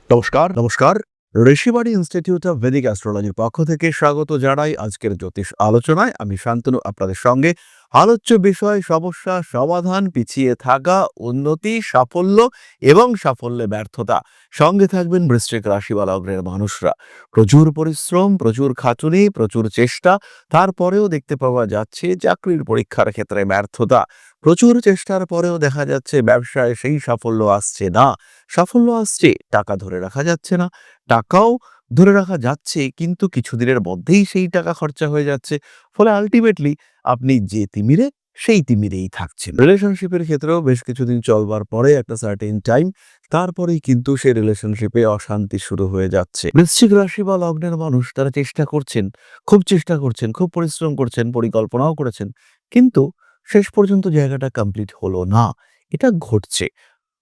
নমস্কার। Rishibani institute of Vedic অ্যাস্ট্রোলজির পক্ষ থেকে স্বাগত জানাই আজকের জ্যোতিষ আলোচনায়। আমি শান্তনু আপনাদের সঙ্গে। আলোচ্য বিষয় সমস্যা সমাধান, পিছিয়ে থাকা, উন্নতি, সাফল্য এবং সাফল্যে ব্যর্থতা। সঙ্গে থাকবেন বৃশ্চিক রাশি বা লগ্নের মানুষরা। প্রচুর পরিশ্রম, প্রচুর খাটুনি, প্রচুর চেষ্টা, তারপরেও দেখতে পাওয়া যাচ্ছে চাকরির পরীক্ষার ক্ষেত্রে ব্যর্থতা। প্রচুর চেষ্টার পরেও দেখা যাচ্ছে ব্যবসায় সেই সাফল্য আসছে না। সাফল্য আসছে, টাকা ধরে রাখা যাচ্ছে না। টাকাও ধরে রাখা যাচ্ছে, কিন্তু কিছুদিনের মধ্যেই সেই টাকা খরচা হয়ে যাচ্ছে। ফলে আল্টিমেটলি আপনি যে তিমিরে সেই তিমিরেই থাকছেন। রিলেশনশিপের ক্ষেত্রেও বেশ কিছুদিন চলবার পরে একটা সার্টেন টাইম, তারপরেই কিন্তু সেই রিলেশনশিপে অশান্তি শুরু হয়ে যাচ্ছে। বৃশ্চিক রাশি বা লগ্নের মানুষ তারা চেষ্টা করছেন, খুব চেষ্টা করছেন, খুব পরিশ্রম করছেন, পরিকল্পনাও করেছেন, কিন্তু শেষ পর্যন্ত জায়গাটা কমপ্লিট হলো না। এটা ঘটছে।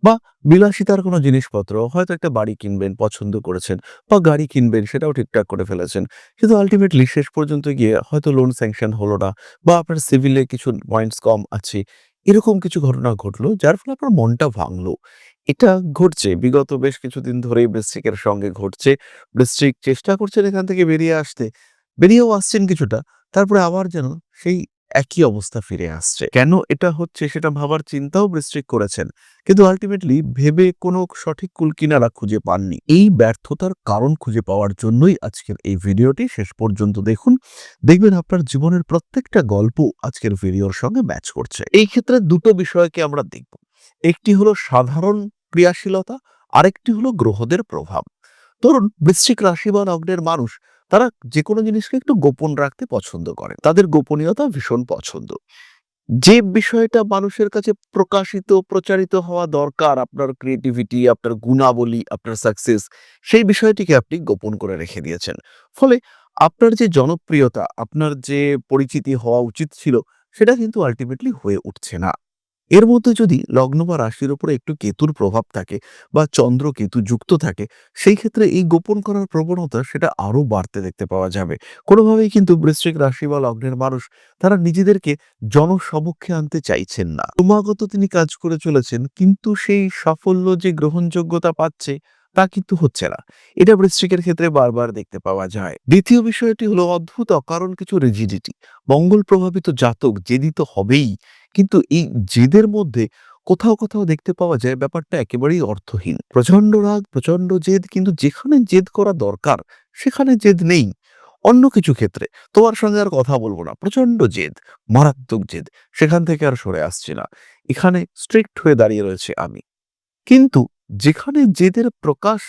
বা বিলাসিতার কোনো জিনিসপত্র, হয়তো একটা বাড়ি কিনবেন, পছন্দ করেছেন, বা গাড়ি কিনবেন, সেটাও ঠিকঠাক করে ফেলেছেন। কিন্তু আল্টিমেটলি শেষ পর্যন্ত গিয়ে হয়তো লোন স্যাংশন হলো না, বা আপনার সিভিলে কিছু পয়েন্টস কম আছে। এরকম কিছু ঘটনা ঘটলো, যার ফলে আপনার মনটা ভাঙলো। এটা ঘটছে বিগত বেশ কিছুদিন ধরেই বৃশ্চিকের সঙ্গে ঘটছে। বৃশ্চিক চেষ্টা করছেন এখান থেকে বেরিয়ে আসতে, বেরিয়েও আসছেন কিছুটা। তারপরে আবার যেন সেই একই অবস্থা ফিরে আসছে। কেন এটা হচ্ছে সেটা ভাবার চিন্তাও বৃশ্চিক করেছেন, কিন্তু আল্টিমেটলি ভেবে কোনো সঠিক কুলকিনারা খুঁজে পাননি। এই ব্যর্থতার কারণ খুঁজে পাওয়ার জন্যই আজকের এই ভিডিওটি শেষ পর্যন্ত দেখুন। দেখবেন আপনার জীবনের প্রত্যেকটা গল্প আজকের ভিডিওর সঙ্গে ম্যাচ করছে। এই ক্ষেত্রে দুটো বিষয়কে আমরা দেখব। একটি হলো সাধারণ ক্রিয়াশীলতা, আরেকটি হলো গ্রহদের প্রভাব। ধরুন বৃশ্চিক রাশি বা লগ্নের মানুষ, তারা যে কোনো জিনিসকে একটু গোপন রাখতে পছন্দ করে। তাদের গোপনীয়তা ভীষণ পছন্দ। যে বিষয়টা মানুষের কাছে প্রকাশিত, প্রচারিত হওয়া দরকার, আপনার ক্রিয়েটিভিটি, আপনার গুণাবলী, আপনার সাকসেস, সেই বিষয়টিকে আপনি গোপন করে রেখে দিয়েছেন। ফলে আপনার যে জনপ্রিয়তা, আপনার যে পরিচিতি হওয়া উচিত ছিল, সেটা কিন্তু আল্টিমেটলি হয়ে উঠছে না। এর মধ্যে যদি লগ্ন বা রাশির উপরে একটু কেতুর প্রভাব থাকে, বা চন্দ্র কেতু যুক্ত থাকে, সেই ক্ষেত্রে এই গোপন করার প্রবণতা সেটা আরো বাড়তে দেখতে পাওয়া যাবে। কোনোভাবেই কিন্তু বৃশ্চিক রাশি বা লগ্নের মানুষ তারা নিজেদেরকে জনসমক্ষে আনতে চাইছেন না। ক্রমাগত তিনি কাজ করে চলেছেন, কিন্তু সেই সাফল্য যে গ্রহণযোগ্যতা পাচ্ছে, তা কিন্তু হচ্ছে না। এটা বৃশ্চিকের ক্ষেত্রে বারবার দেখতে পাওয়া যায়। দ্বিতীয় বিষয়টি হলো অদ্ভুত অকারণ কিছু রিজিডিটি। মঙ্গল প্রভাবিত জাতক জেদি তো হবেই, কিন্তু এই জেদের মধ্যে কোথাও কোথাও দেখতে পাওয়া যায় ব্যাপারটা একেবারেই অর্থহীন। প্রচন্ড রাগ, প্রচন্ড জেদ, কিন্তু যেখানে জেদ করা দরকার সেখানে জেদ নেই। অন্য কিছু ক্ষেত্রে তোমার সঙ্গে আর কথা বলবো না, প্রচন্ড জেদ, মারাত্মক জেদ, সেখান থেকে আর সরে আসছে না। এখানে স্ট্রিক্ট হয়ে দাঁড়িয়ে রয়েছে আমি। কিন্তু যেখানে জেদের প্রকাশ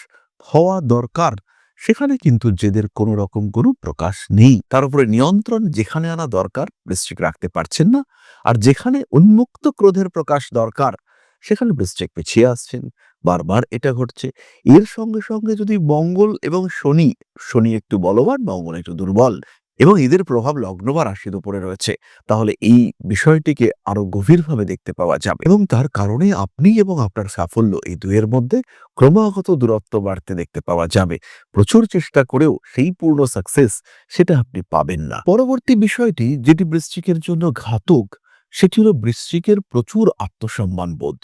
হওয়া দরকার, সেখানে কিন্তু জেদের কোনো রকম কোনো প্রকাশ নেই। তার উপরে নিয়ন্ত্রণ যেখানে আনা দরকার বৃশ্চিক রাখতে পারছেন না। আর যেখানে উন্মুক্ত ক্রোধের প্রকাশ দরকার, সেখানে বৃশ্চিক পিছিয়ে আসছেন। বারবার এটা ঘটছে। এর সঙ্গে সঙ্গে যদি মঙ্গল এবং শনি, শনি একটু বলবান, মঙ্গল একটু দুর্বল, এবং এদের প্রভাব লগ্ন বা রাশির উপরে রয়েছে, তাহলে এই বিষয়টিকে আরো গভীরভাবে দেখতে পাওয়া যাবে, এবং তার কারণে আপনি এবং আপনার সাফল্য, এই দুয়ের মধ্যে ক্রমাগত দূরত্ব বাড়তে দেখতে পাওয়া যাবে। প্রচুর চেষ্টা করেও সেই পূর্ণ সাকসেস সেটা আপনি পাবেন না। পরবর্তী বিষয়টি যেটি বৃশ্চিকের জন্য ঘাতক, সেটি হলো বৃশ্চিকের প্রচুর আত্মসম্মান বোধ।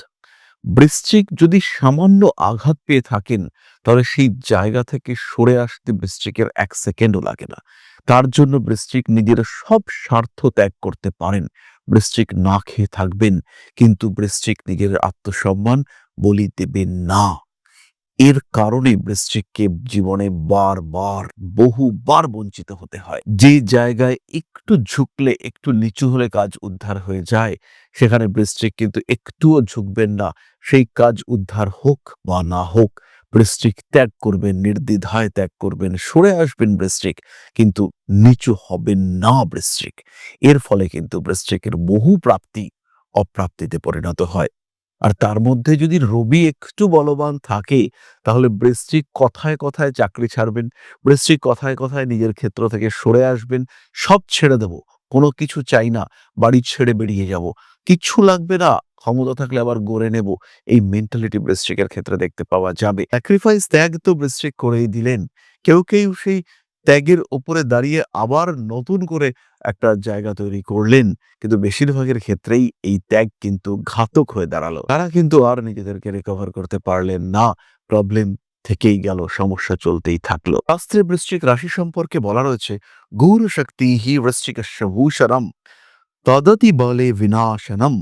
বৃশ্চিক যদি সামান্য আঘাত পেয়ে থাকেন, তাহলে সেই জায়গা থেকে সরে আসতে বৃশ্চিকের ১ সেকেন্ডও লাগে না। তার জন্য বৃশ্চিক নিজের সব স্বার্থ ত্যাগ করতে পারেন। বৃশ্চিক না খেয়ে থাকবেন, কিন্তু বৃশ্চিক নিজের আত্মসম্মান বলি দেবেন না। এর কারণে বৃশ্চিককে জীবনে বারবার, বহুবার বঞ্চিত হতে হয়। যে জায়গায় একটু ঝুঁকলে, একটু নিচু হলে কাজ উদ্ধার হয়ে যায়, সেখানে বৃশ্চিক কিন্তু একটুও ঝুঁকবেন না। সেই কাজ উদ্ধার হোক বা না হোক, বৃশ্চিক ত্যাগ করবেন, নির্দ্বিধায় ত্যাগ করবেন, সরে আসবেন বৃশ্চিক, কিন্তু নিচু হবেন না বৃশ্চিক। এর ফলে কিন্তু বৃশ্চিকের বহু প্রাপ্তি অপ্রাপ্তিতে পরিণত হয়। আর তার মধ্যে যদি রবি একটু বলবান থাকে, তাহলে বৃশ্চিক কথায় কথায় চাকরি ছাড়বেন, বৃশ্চিক কথায় কথায় নিজের ক্ষেত্র থেকে সরে আসবেন। সব ছেড়ে দেব, কোনো কিছু চাই না, বাড়ি ছেড়ে বেরিয়ে যাব, কিচ্ছু লাগবে না, ক্ষমতা থাকলে আবার গড়ে নেব, এই মেন্টালিটি বৃশ্চিকের ক্ষেত্রে দেখতে পাওয়া যাবে। স্যাক্রিফাইস, ত্যাগ তো বৃশ্চিক করেই দিলেন। কেউ কেউ সেই ত্যাগের উপরে দাঁড়িয়ে আবার নতুন করে একটা জায়গা তৈরি করলেন, কিন্তু বেশিরভাগের ক্ষেত্রেই এই ত্যাগ কিন্তু ঘাতক হয়ে দাঁড়ালো। তারা কিন্তু আর নিজেদেরকে রিকভার করতে পারলেন না। প্রবলেম থেকেই গেল, সমস্যা চলতেই থাকলো। শাস্ত্রে বৃশ্চিক রাশি সম্পর্কে বলা রয়েছে, গৌর শক্তি হি বৃশ্চিক ভূষণম তদতি বলে বিনাশনম।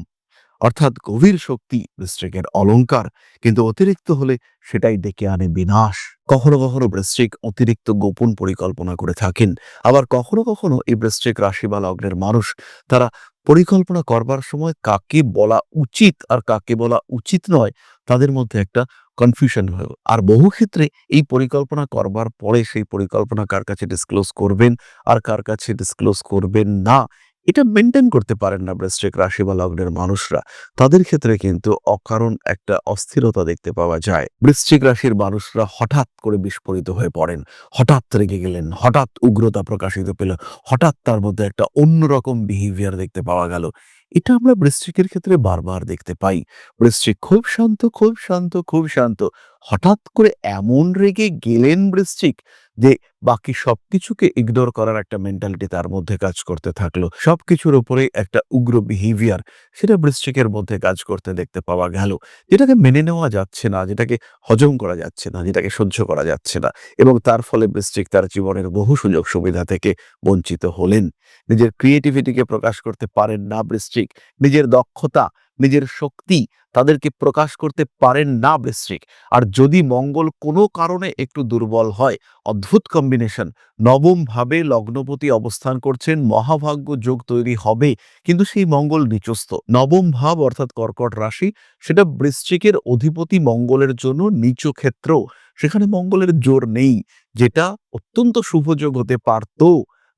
অর্থাৎ গভীর শক্তি বৃশ্চিকের অলংকার, কিন্তু অতিরিক্ত হলে সেটাই ডেকে আনে বিনাশ। কখনো কখনো বৃশ্চিক অতিরিক্ত গোপন পরিকল্পনা করে থাকেন, আবার কখনো কখনো এই বৃশ্চিক রাশি বা লগ্নের মানুষ তারা পরিকল্পনা করবার সময় কাকে বলা উচিত আর কাকে বলা উচিত নয় তাদের মধ্যে একটা কনফিউশন হয়। আর বহু ক্ষেত্রে এই পরিকল্পনা করবার পরে সেই পরিকল্পনা কার কাছে ডিসক্লোজ করবেন আর কার কাছে ডিসক্লোজ করবেন না, এটা মেনটেন করতে পারেন না বৃশ্চিক রাশি বা লগ্নের মানুষরা। তাদের ক্ষেত্রে কিন্তু অকারণ একটা অস্থিরতা দেখতে পাওয়া যায়। বৃশ্চিক রাশির মানুষরা হঠাৎ করে বিস্ফোরিত হয়ে পড়েন, হঠাৎ রেগে গেলেন, হঠাৎ উগ্রতা প্রকাশিত পেল, হঠাৎ তার মধ্যে একটা অন্যরকম বিহেভিয়ার দেখতে পাওয়া গেল। এটা আমরা বৃশ্চিকের ক্ষেত্রে বারবার দেখতে পাই। বৃশ্চিক খুব শান্ত, খুব শান্ত, খুব শান্ত, হঠাৎ করে এমন রেগে গেলেন বৃশ্চিক যে বাকি সবকিছুকে ইগনোর করার একটা মেন্টালিটি তার মধ্যে কাজ করতে থাকলো। সবকিছুর উপরে একটা উগ্র বিহেভিয়ার সেটা বৃশ্চিকের মধ্যে কাজ করতে দেখতে পাওয়া গেল, যেটাকে মেনে নেওয়া যাচ্ছে না, যেটাকে হজম করা যাচ্ছে না, যেটাকে সহ্য করা যাচ্ছে না। এবং তার ফলে বৃশ্চিক তার জীবনের বহু সুযোগ সুবিধা থেকে বঞ্চিত হলেন। নিজের ক্রিয়েটিভিটিকে প্রকাশ করতে পারেন না বৃশ্চিক, নিজের দক্ষতা, নিজের শক্তি তাদেরকে প্রকাশ করতে পারেন না বৃশ্চিক। আর যদি মঙ্গল কোনো কারণে একটু দুর্বল হয়, অদ্ভুত কম্বিনেশন, নবম ভাবে লগ্নপতি অবস্থান করছেন, মহাভাগ্য যোগ তৈরি হবে, কিন্তু সেই মঙ্গল নিচস্থ। নবম ভাব অর্থাৎ কর্কট রাশি, সেটা বৃশ্চিকের অধিপতি মঙ্গলের জন্য নিচ ক্ষেত্র, সেখানে মঙ্গলের জোর নেই, যেটা অত্যন্ত শুভযোগ হতে পারত।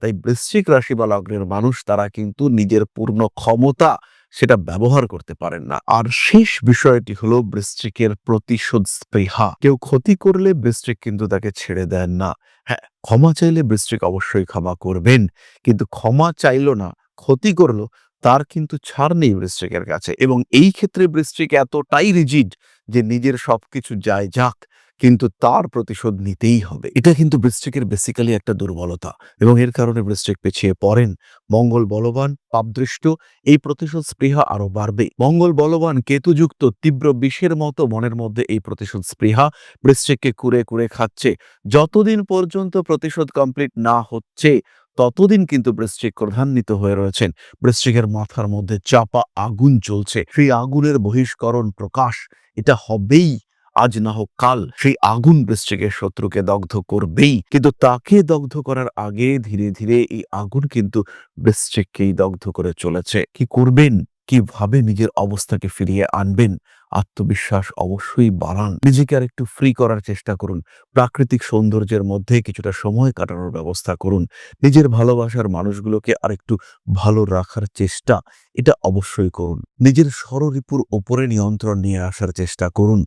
তাই বৃশ্চিক রাশি বা লগ্নের মানুষ তারা কিন্তু নিজের পূর্ণ ক্ষমতা সেটা ব্যবহার করতে পারেন না। আর শেষ বিষয়টি হলো বৃশ্চিকের প্রতিশোধ স্পৃহা। কেউ ক্ষতি করলে বৃশ্চিক কিন্তু তাকে ছেড়ে দেন না। হ্যাঁ, ক্ষমা চাইলে বৃশ্চিক অবশ্যই ক্ষমা করবেন, কিন্তু ক্ষমা চাইলো না, ক্ষতি করলো, তার কিন্তু ছাড় নেই বৃশ্চিকের কাছে। এবং এই ক্ষেত্রে বৃশ্চিক এতটাই রিজিড যে নিজের সবকিছু যায় যাক, কিন্তু তার প্রতিশোধ নিতেই হবে। এটা কিন্তু বৃশ্চিকের বেসিক্যালি একটা দুর্বলতা, এবং এর কারণে বৃশ্চিক পিছিয়ে পড়েন। মঙ্গল বলবান, পাপদৃষ্ট, এই প্রতিশোধ স্পৃহা আরো বাড়বে। মঙ্গল বলবান, কেতুযুক্ত, তীব্র বিষের মতো মনের মধ্যে এই প্রতিশোধ স্পৃহা বৃশ্চিককে কুরে কুরে খাচ্ছে। যতদিন পর্যন্ত প্রতিশোধ কমপ্লিট না হচ্ছে ততদিন কিন্তু বৃশ্চিক ক্রোধান্বিত হয়ে রয়েছেন। বৃশ্চিকের মাথার মধ্যে চাপা আগুন চলছে, সেই আগুনের বহিষ্করণ প্রকাশ এটা হবেই, আজ না হোক কাল। সেই আগুন বৃশ্চিকের শত্রুকে দগ্ধ করবেই, কিন্তু তাকে দগ্ধ করার আগে ধীরে ধীরে এই আগুন কিন্তু বৃশ্চিককেই দগ্ধ করে চলেছে। কি করবেন, কিভাবে নিজের অবস্থাকে ফিরিয়ে আনবেন? আত্মবিশ্বাস অবশ্যই বাড়ান, নিজেকে আর একটু ফ্রি করার চেষ্টা করুন, প্রাকৃতিক সৌন্দর্যের মধ্যে কিছুটা সময় কাটানোর ব্যবস্থা করুন, নিজের ভালোবাসার মানুষগুলোকে আর একটু ভালো রাখার চেষ্টা এটা অবশ্যই করুন, নিজের ষড়রিপুর ওপরে নিয়ন্ত্রণ নিয়ে আসার চেষ্টা করুন,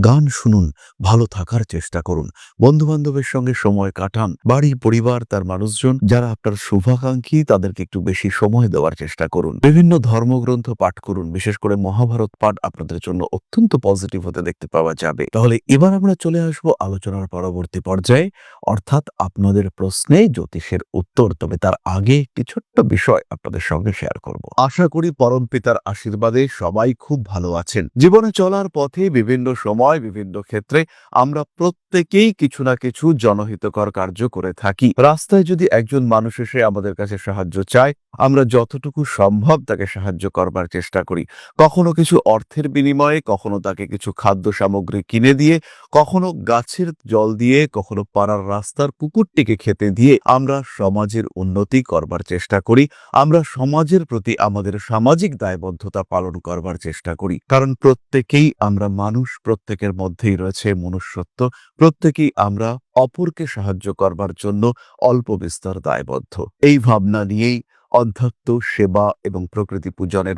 গান শুনুন, ভালো থাকার চেষ্টা করুন, বন্ধু বান্ধবের সঙ্গে সময় কাটান, বাড়ি পরিবার তার মানুষজন যারা আপনার শুভাকাঙ্ক্ষী তাদেরকে একটু বেশি সময় দেওয়ার চেষ্টা করুন, বিভিন্ন ধর্মগ্রন্থ পাঠ করুন, বিশেষ করে মহাভারত পাঠ আপনাদের জন্য অত্যন্ত পজিটিভ হতে দেখতে পাওয়া যাবে। তাহলে এবার আমরা চলে আসবো আলোচনার পরবর্তী পর্যায়ে, অর্থাৎ আপনাদের প্রশ্নে জ্যোতিষের উত্তর। তবে তার আগে একটি ছোট্ট বিষয় আপনাদের সঙ্গে শেয়ার করব। আশা করি পরম পিতার আশীর্বাদে সবাই খুব ভালো আছেন। জীবনে চলার পথে বিভিন্ন সময় বিভিন্ন ক্ষেত্রে আমরা প্রত্যেকেই কিছু না কিছু জনহিতকর কার্য করে থাকি। রাস্তায় যদি একজন মানুষ এসে আমাদের কাছে সাহায্য চায়, আমরা যতটুকু সম্ভব তাকে সাহায্য করবার চেষ্টা করি। কখনো কিছু অর্থের বিনিময়ে, কখনো তাকে কিছু খাদ্য সামগ্রী কিনে দিয়ে, কখনো গাছের জল দিয়ে, কখনো পাড়ার রাস্তার কুকুরটিকে খেতে দিয়ে আমরা সমাজের উন্নতি করবার চেষ্টা করি। আমরা সমাজের প্রতি আমাদের সামাজিক দায়বদ্ধতা পালন করবার চেষ্টা করি, কারণ প্রত্যেকেই আমরা মানুষ, প্রত্যেকের মধ্যেই রয়েছে মনুষ্যত্ব, প্রত্যেকেই আমরা অপরকে সাহায্য করবার জন্য অল্প বিস্তর দায়বদ্ধ। এই ভাবনা নিয়েই অধ্যাত্ম, সেবা এবং প্রকৃতি পূজনের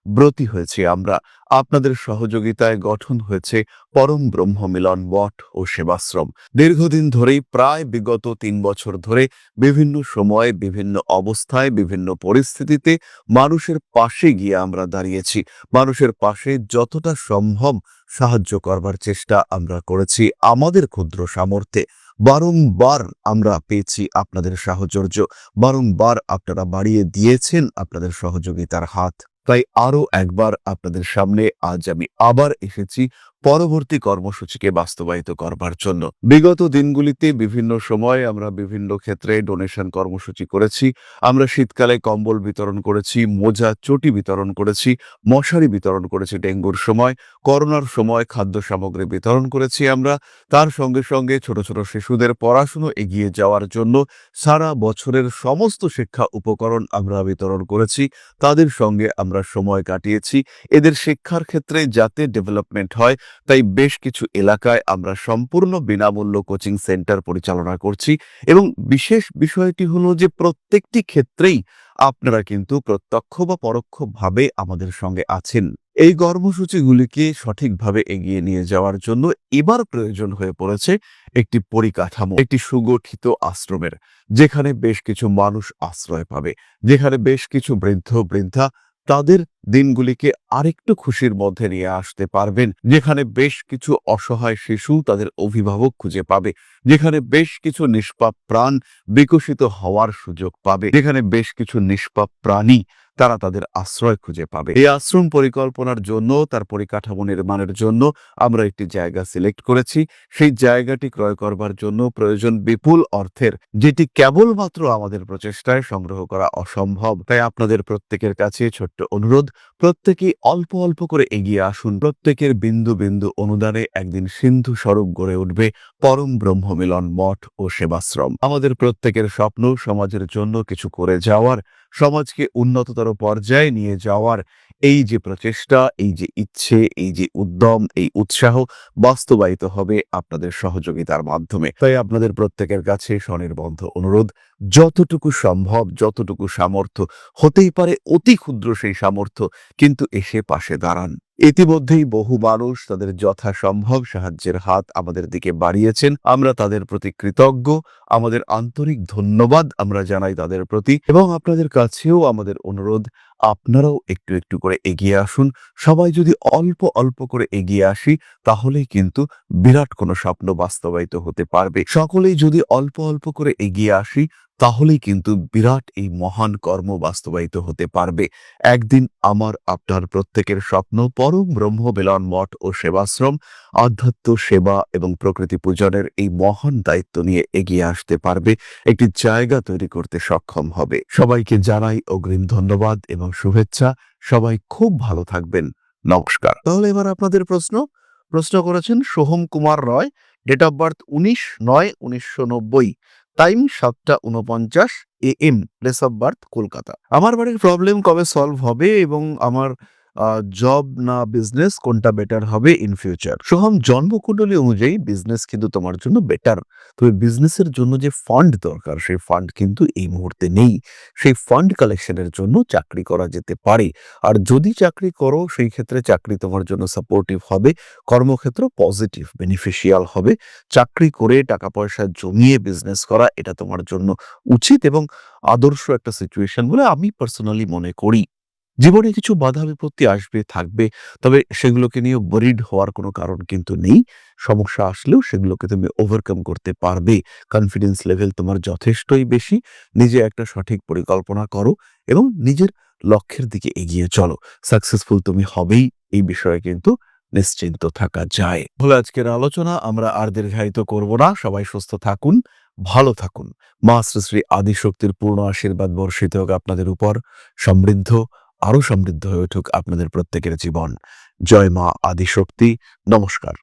ব্রতী হয়েছি আমরা। আপনাদের সহযোগিতায় গঠন হয়েছে পরম ব্রহ্ম মিলন মঠ ও সেবাশ্রম। দীর্ঘদিন ধরেই, প্রায় বিগত 3 বছর ধরে বিভিন্ন সময়ে, বিভিন্ন অবস্থায়, বিভিন্ন পরিস্থিতিতে মানুষের পাশে গিয়ে আমরা দাঁড়িয়েছি। মানুষের পাশে যতটা সম্ভব সাহায্য করবার চেষ্টা আমরা করেছি আমাদের ক্ষুদ্র সামর্থ্যে। বারংবার আমরা পেয়েছি আপনাদের সাহচর্য, বারংবার আপনারা বাড়িয়ে দিয়েছেন আপনাদের সহযোগিতার হাত। তাই আরো একবার আপনাদের সামনে আজ আমি আবার এসেছি পরবর্তী কর্মসূচিকে বাস্তবায়িত করবার জন্য। বিগত দিনগুলিতে বিভিন্ন সময় আমরা বিভিন্ন ক্ষেত্রে ডোনেশন কর্মসূচি করেছি। আমরা শীতকালে কম্বল বিতরণ করেছি, মোজা, চটি বিতরণ করেছি, মশারি বিতরণ করেছি ডেঙ্গুর সময়, করোনার সময় খাদ্য সামগ্রী বিতরণ করেছি আমরা। তার সঙ্গে সঙ্গে ছোট ছোট শিশুদের পড়াশুনো এগিয়ে যাওয়ার জন্য সারা বছরের সমস্ত শিক্ষা উপকরণ আমরা বিতরণ করেছি। তাদের সঙ্গে আমরা সময় কাটিয়েছি। এদের শিক্ষার ক্ষেত্রে যাতে ডেভেলপমেন্ট হয়, তাই বেশ কিছু এলাকায় আমরা সম্পূর্ণ বিনামূল্য কোচিং সেন্টার পরিচালনা করছি এবং বিশেষ বিষয়টি হলো যে প্রত্যেকটি ক্ষেত্রেই আপনারা কিন্তু প্রত্যক্ষ বা পরোক্ষভাবে আমাদের সঙ্গে আছেন। এই কর্মসূচিগুলিকে সঠিকভাবে এগিয়ে নিয়ে যাওয়ার জন্য এবার প্রয়োজন হয়ে পড়েছে একটি পরিকাঠামো, একটি সুগঠিত আশ্রমের, যেখানে বেশ কিছু মানুষ আশ্রয় পাবে, যেখানে বেশ কিছু বৃদ্ধ বৃদ্ধা তাদের দিনগুলিকে আরেকটু খুশির মধ্যে নিয়ে আসতে পারবেন, যেখানে বেশ কিছু অসহায় শিশু তাদের অভিভাবক খুঁজে পাবে, যেখানে বেশ কিছু নিষ্পাপ প্রাণ বিকশিত হওয়ার সুযোগ পাবে, যেখানে বেশ কিছু নিষ্পাপ প্রাণী তারা তাদের আশ্রয় খুঁজে পাবে। এই আশ্রম পরিকল্পনার জন্য, তার পরিকাঠামো নির্মাণের জন্য আমরা একটি জায়গা সিলেক্ট করেছি। সেই জায়গাটি ক্রয় করবার জন্য প্রয়োজন বিপুল অর্থের, যেটি কেবলমাত্র আমাদের প্রচেষ্টায় সংগ্রহ করা অসম্ভব। তাই আপনাদের প্রত্যেকের কাছে ছোট্ট অনুরোধ, প্রত্যেকেই অল্প অল্প করে এগিয়ে আসুন। প্রত্যেকের বিন্দু বিন্দু অনুদানে একদিন সিন্ধু স্বরূপ গড়ে উঠবে পরম ব্রহ্ম মিলন মঠ ও সেবাশ্রম। আমাদের প্রত্যেকের স্বপ্ন সমাজের জন্য কিছু করে যাওয়ার, সমাজকে উন্নততর পর্যায়ে নিয়ে যাওয়ার এই যে প্রচেষ্টা, এই যে ইচ্ছে, এই যে উদ্যম, এই উৎসাহ বাস্তবায়িত হবে আপনাদের সহযোগিতার মাধ্যমে। তাই আপনাদের প্রত্যেকের কাছে স্বনির্বন্ধ অনুরোধ, যতটুকু সম্ভব, যতটুকু সামর্থ্য, হতেই পারে অতি ক্ষুদ্র সেই সামর্থ্য, কিন্তু এসে পাশে দাঁড়ান। ইতিমধ্যেই বহু মানুষ তাদের যথাসম্ভব সাহায্যের হাত আমাদের দিকে বাড়িয়েছেন। আমরা তাদের প্রতি কৃতজ্ঞ। আমাদের আন্তরিক ধন্যবাদ আমরা জানাই তাদের প্রতি এবং আপনাদের কাছেও আমাদের অনুরোধ, আপনারাও একটু একটু করে এগিয়ে আসুন। সবাই যদি অল্প অল্প করে এগিয়ে আসি, তাহলেই কিন্তু বিরাট কোনো স্বপ্ন বাস্তবায়িত হতে পারবে। সকলেই যদি অল্প অল্প করে এগিয়ে আসি, তাহলেই কিন্তু বিরাট এই মহান কর্ম বাস্তবায়িত হতে পারবে। একদিন আমার আপনার প্রত্যেকের স্বপ্ন পরম ব্রহ্ম মিলন মঠ ও সেবাশ্রম আধ্যাত্ম সেবা এবং প্রকৃতি পূজনের এই মহান দায়িত্ব নিয়ে এগিয়ে আসতে পারবে, একটি জায়গা তৈরি করতে সক্ষম হবে। সবাইকে জানাই অগ্রিম ধন্যবাদ এবং শুভেচ্ছা। সবাই খুব ভালো থাকবেন। নমস্কার। তাহলে এবার আপনাদের প্রশ্ন করেছেন Soham Kumar Roy, date of birth 19/9/1990, time 7:49 AM, place of birth Kolkata. আমার বাড়ির প্রবলেম কবে সলভ হবে এবং আমার জব না বিজনেস কোনটা বেটার হবে ইন ফিউচার? সোহম, জন্মকুণ্ডলী অনুযায়ী বিজনেস কিন্তু তোমার জন্য বেটার। তবে বিজনেসের জন্য যে ফান্ড দরকার, সেই ফান্ড কিন্তু এই মুহূর্তে নেই। সেই ফান্ড কালেকশনের জন্য চাকরি করা যেতে পারে। আর যদি চাকরি করো, সেই ক্ষেত্রে চাকরি তোমার জন্য সাপোর্টিভ হবে, কর্মক্ষেত্র পজিটিভ বেনিফিশিয়াল হবে। চাকরি করে টাকা পয়সা জমিয়ে বিজনেস করা এটা তোমার জন্য উচিত এবং আদর্শ একটা সিচুয়েশন বলে আমি পার্সোনালি মনে করি। জীবনে কিছু বাধা বিপত্তি আসবে, থাকবে, তবে সেগুলোকে নিয়ে ওয়ারিড হওয়ার কোনো কারণ কিন্তু নেই। সমস্যা আসলেও সেগুলোকে তুমি ওভারকাম করতে পারবে। কনফিডেন্স লেভেল তোমার যথেষ্টই বেশি। নিজে একটা সঠিক পরিকল্পনা করো এবং নিজের লক্ষ্যের দিকে এগিয়ে চলো। সাকসেসফুল তুমি হবেই, এই বিষয়ে কিন্তু নিশ্চিন্ত থাকা যায়। হলো আজকের আলোচনা, আমরা আর দীর্ঘায়িত করব না। সবাই সুস্থ থাকুন, ভালো থাকুন। মা শ্রী শ্রী আদিশক্তির পূর্ণ আশীর্বাদ বর্ষিত হোক আপনাদের উপর। সমৃদ্ধ, আরো সমৃদ্ধ হয়ে উঠুক আপনাদের প্রত্যেকের জীবন। জয় মা আদিশক্তি। নমস্কার।